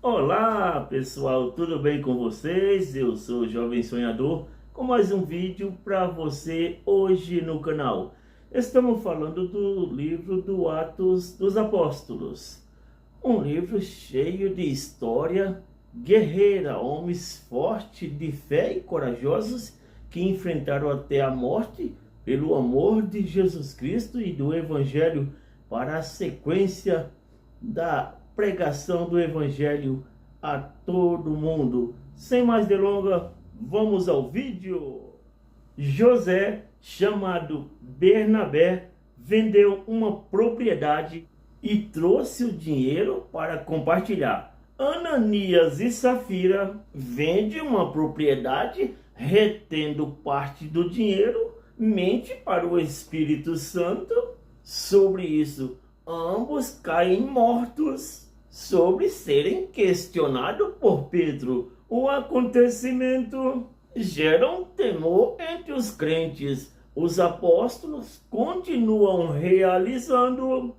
Olá pessoal, tudo bem com vocês? Eu sou o Jovem Sonhador com mais um vídeo para você hoje no canal. Estamos falando do livro do Atos dos Apóstolos, um livro cheio de história guerreira, homens fortes de fé e corajosos que enfrentaram até a morte pelo amor de Jesus Cristo e do Evangelho para a sequência da pregação do Evangelho a todo mundo. Sem mais delongas, vamos ao vídeo. José, chamado Bernabé, vendeu uma propriedade e trouxe o dinheiro para compartilhar. Ananias e Safira vendem uma propriedade, retendo parte do dinheiro, mente para o Espírito Santo. Sobre isso, ambos caem mortos sobre serem questionados por Pedro. O acontecimento gera um temor entre os crentes. Os apóstolos continuam realizando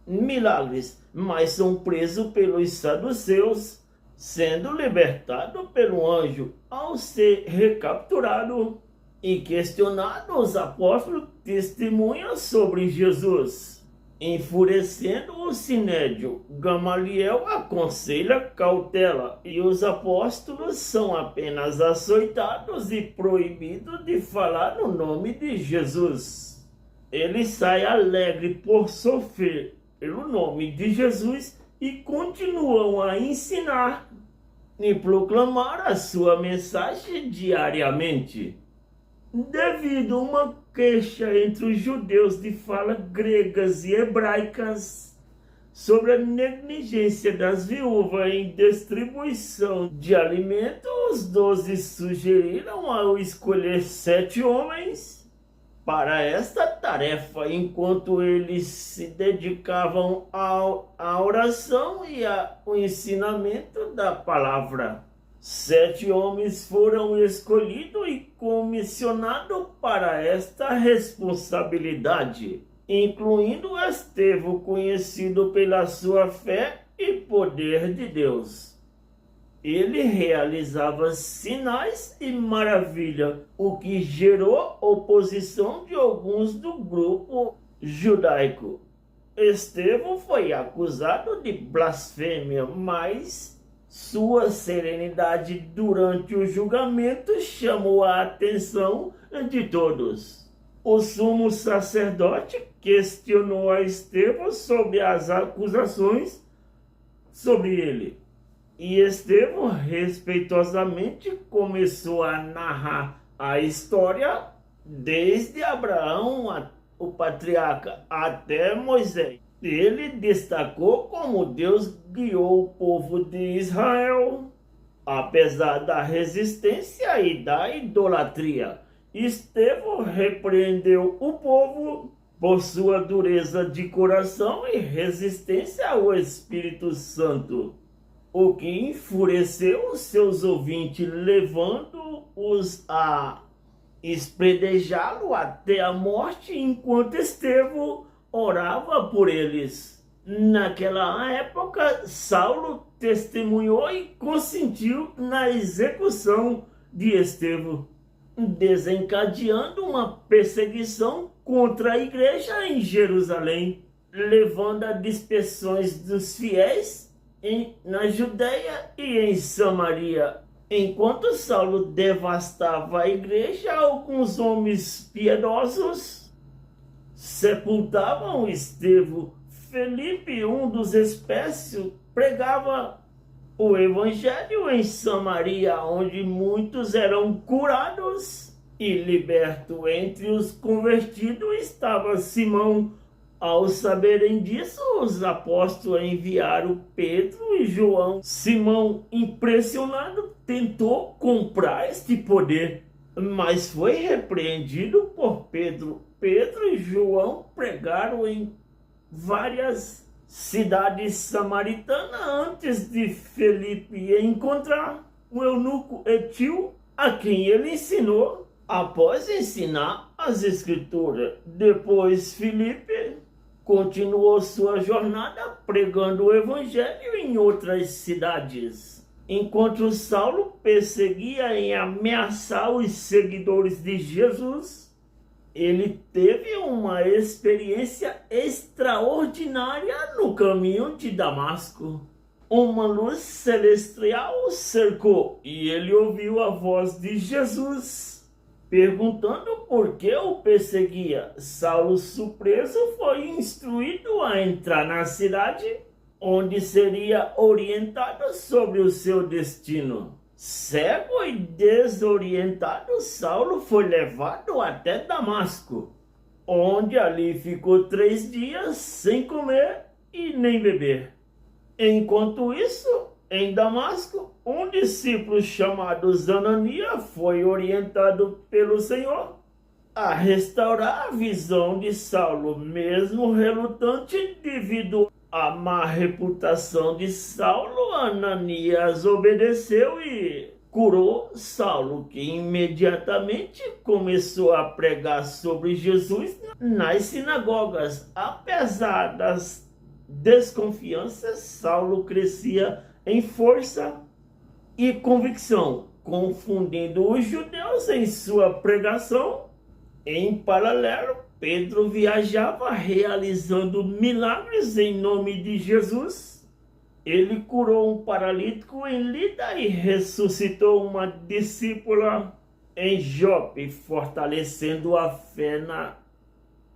milagres, mas são presos pelos saduceus, sendo libertados pelo anjo. Ao ser recapturado e questionado, os apóstolos testemunham sobre Jesus. Enfurecendo o sinédrio, Gamaliel aconselha cautela e os apóstolos são apenas açoitados e proibidos de falar no nome de Jesus. Ele sai alegre por sofrer pelo nome de Jesus e continuam a ensinar e proclamar a sua mensagem diariamente. Devido a uma queixa entre os judeus de fala gregas e hebraicas sobre a negligência das viúvas em distribuição de alimentos, os 12 sugeriram ao escolher 7 homens para esta tarefa, enquanto eles se dedicavam à oração e ao ensinamento da palavra. 7 homens foram escolhidos e comissionados para esta responsabilidade, incluindo Estevão, conhecido pela sua fé e poder de Deus. Ele realizava sinais e maravilhas, o que gerou oposição de alguns do grupo judaico. Estevão foi acusado de blasfêmia, mas sua serenidade durante o julgamento chamou a atenção de todos. O sumo sacerdote questionou a Estevão sobre as acusações sobre ele. E Estevão respeitosamente começou a narrar a história desde Abraão, o patriarca, até Moisés. Ele destacou como Deus guiou o povo de Israel, apesar da resistência e da idolatria. Estevão repreendeu o povo por sua dureza de coração e resistência ao Espírito Santo, o que enfureceu os seus ouvintes, levando-os a esbradejá-lo até a morte, enquanto Estevão orava por eles. Naquela época, Saulo testemunhou e consentiu na execução de Estevão, desencadeando uma perseguição contra a igreja em Jerusalém, levando a dispersões dos fiéis na Judéia e em Samaria. Enquanto Saulo devastava a igreja, alguns homens piedosos sepultavam Estevão. Felipe, um dos espécios, pregava o evangelho em Samaria, onde muitos eram curados e libertos. Entre os convertidos estava Simão. Ao saberem disso, os apóstolos enviaram Pedro e João. Simão, impressionado, tentou comprar este poder, mas foi repreendido por Pedro. Pedro e João pregaram em várias cidades samaritanas antes de Felipe encontrar o eunuco Etíope, a quem ele ensinou após ensinar as escrituras. Depois Felipe continuou sua jornada pregando o evangelho em outras cidades. Enquanto Saulo perseguia e ameaçava os seguidores de Jesus, ele teve uma experiência extraordinária no caminho de Damasco. Uma luz celestial o cercou e ele ouviu a voz de Jesus, perguntando por que o perseguia. Saulo, surpreso, foi instruído a entrar na cidade, onde seria orientado sobre o seu destino. Cego e desorientado, Saulo foi levado até Damasco, onde ali ficou 3 dias sem comer e nem beber. Enquanto isso, em Damasco, um discípulo chamado Ananias foi orientado pelo Senhor a restaurar a visão de Saulo, mesmo relutante devido à má reputação de Saulo. Ananias obedeceu e curou Saulo, que imediatamente começou a pregar sobre Jesus nas sinagogas. Apesar das desconfianças, Saulo crescia em força e convicção, confundindo os judeus em sua pregação. Em paralelo, Pedro viajava realizando milagres em nome de Jesus. Ele curou um paralítico em Lida e ressuscitou uma discípula em Jope, fortalecendo a fé na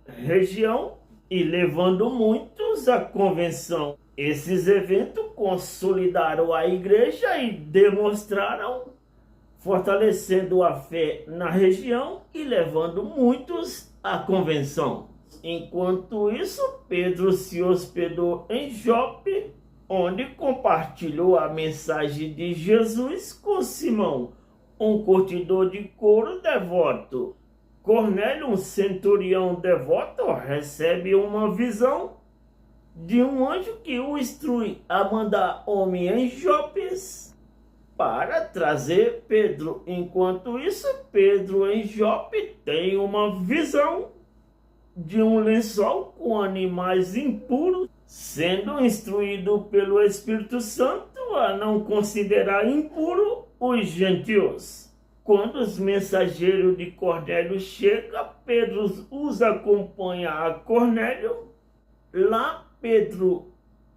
região e levando muitos à convenção. Esses eventos consolidaram a igreja e demonstraram, fortalecendo a fé na região e levando muitos à convenção. Enquanto isso, Pedro se hospedou em Jope, onde compartilhou a mensagem de Jesus com Simão, um curtidor de couro devoto. Cornélio, um centurião devoto, recebe uma visão de um anjo que o instrui a mandar homem em Jope para trazer Pedro. Enquanto isso, Pedro em Jope tem uma visão de um lençol com animais impuros, sendo instruído pelo Espírito Santo a não considerar impuro os gentios. Quando os mensageiros de Cornélio chegam, Pedro os acompanha a Cornélio. Lá Pedro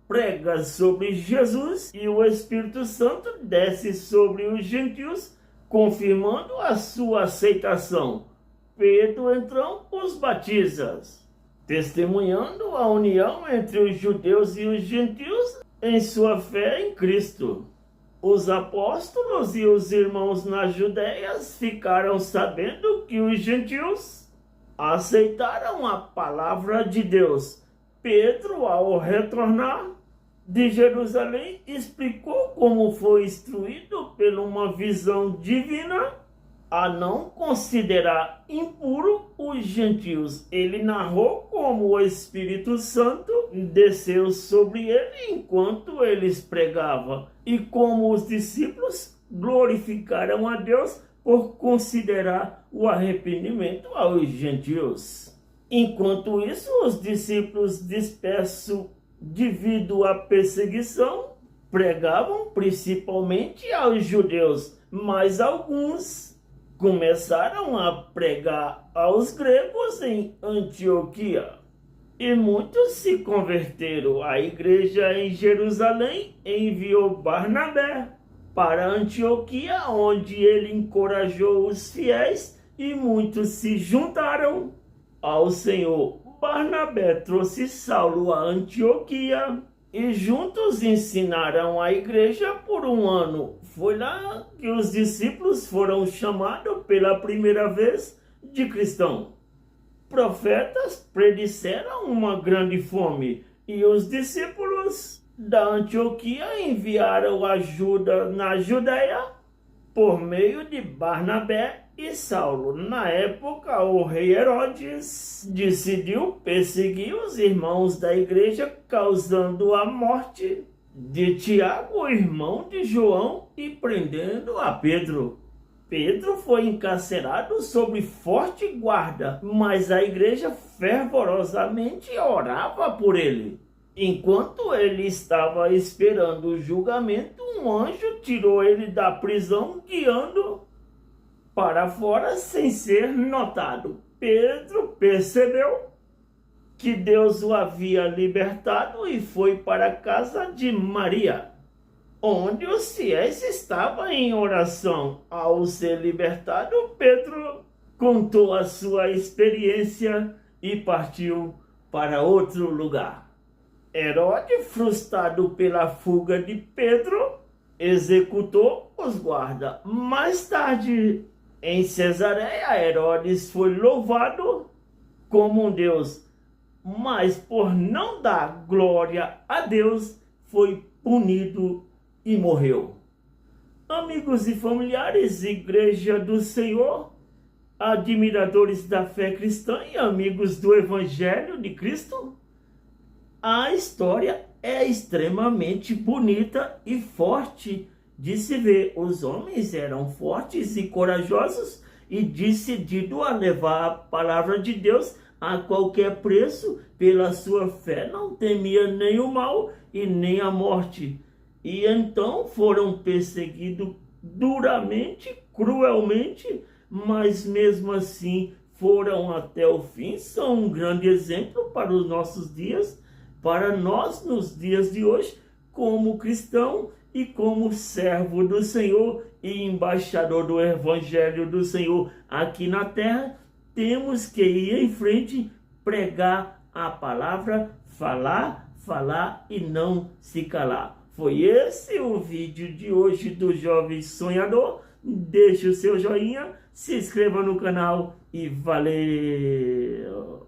prega sobre Jesus e o Espírito Santo desce sobre os gentios, confirmando a sua aceitação. Pedro então os batiza, testemunhando a união entre os judeus e os gentios em sua fé em Cristo. Os apóstolos e os irmãos nas Judeias ficaram sabendo que os gentios aceitaram a palavra de Deus. Pedro, ao retornar de Jerusalém, explicou como foi instruído por uma visão divina a não considerar impuro os gentios. Ele narrou como o Espírito Santo desceu sobre ele enquanto eles pregavam e como os discípulos glorificaram a Deus por considerar o arrependimento aos gentios. Enquanto isso, os discípulos dispersos devido à perseguição pregavam principalmente aos judeus, mas alguns começaram a pregar aos gregos em Antioquia. E muitos se converteram. A igreja em Jerusalém enviou Barnabé para Antioquia, onde ele encorajou os fiéis e muitos se juntaram ao Senhor. Barnabé trouxe Saulo a Antioquia e juntos ensinaram a igreja por 1 ano. Foi lá que os discípulos foram chamados pela primeira vez de cristão. Profetas predisseram uma grande fome e os discípulos da Antioquia enviaram ajuda na Judeia por meio de Barnabé e Saulo. Na época, o rei Herodes decidiu perseguir os irmãos da igreja, causando a morte de Tiago, irmão de João, e prendendo a Pedro. Pedro foi encarcerado sob forte guarda, mas a igreja fervorosamente orava por ele. Enquanto ele estava esperando o julgamento, um anjo tirou ele da prisão, guiando para fora sem ser notado. Pedro percebeu que Deus o havia libertado e foi para a casa de Maria, onde os fiéis estavam em oração. Ao ser libertado, Pedro contou a sua experiência e partiu para outro lugar. Herodes, frustrado pela fuga de Pedro, executou os guardas. Mais tarde, em Cesareia, Herodes foi louvado como um Deus, mas por não dar glória a Deus, foi punido e morreu. Amigos e familiares, Igreja do Senhor, admiradores da fé cristã e amigos do Evangelho de Cristo, a história é extremamente bonita e forte de se ver. Os homens eram fortes e corajosos e decididos a levar a palavra de Deus a qualquer preço. Pela sua fé não temia nem o mal e nem a morte. E então foram perseguidos duramente, cruelmente, mas mesmo assim foram até o fim. São um grande exemplo para os nossos dias, para nós nos dias de hoje, como cristão e como servo do Senhor e embaixador do Evangelho do Senhor aqui na terra. Temos que ir em frente, pregar a palavra, falar e não se calar. Foi esse o vídeo de hoje do Jovem Sonhador. Deixe o seu joinha, se inscreva no canal e valeu!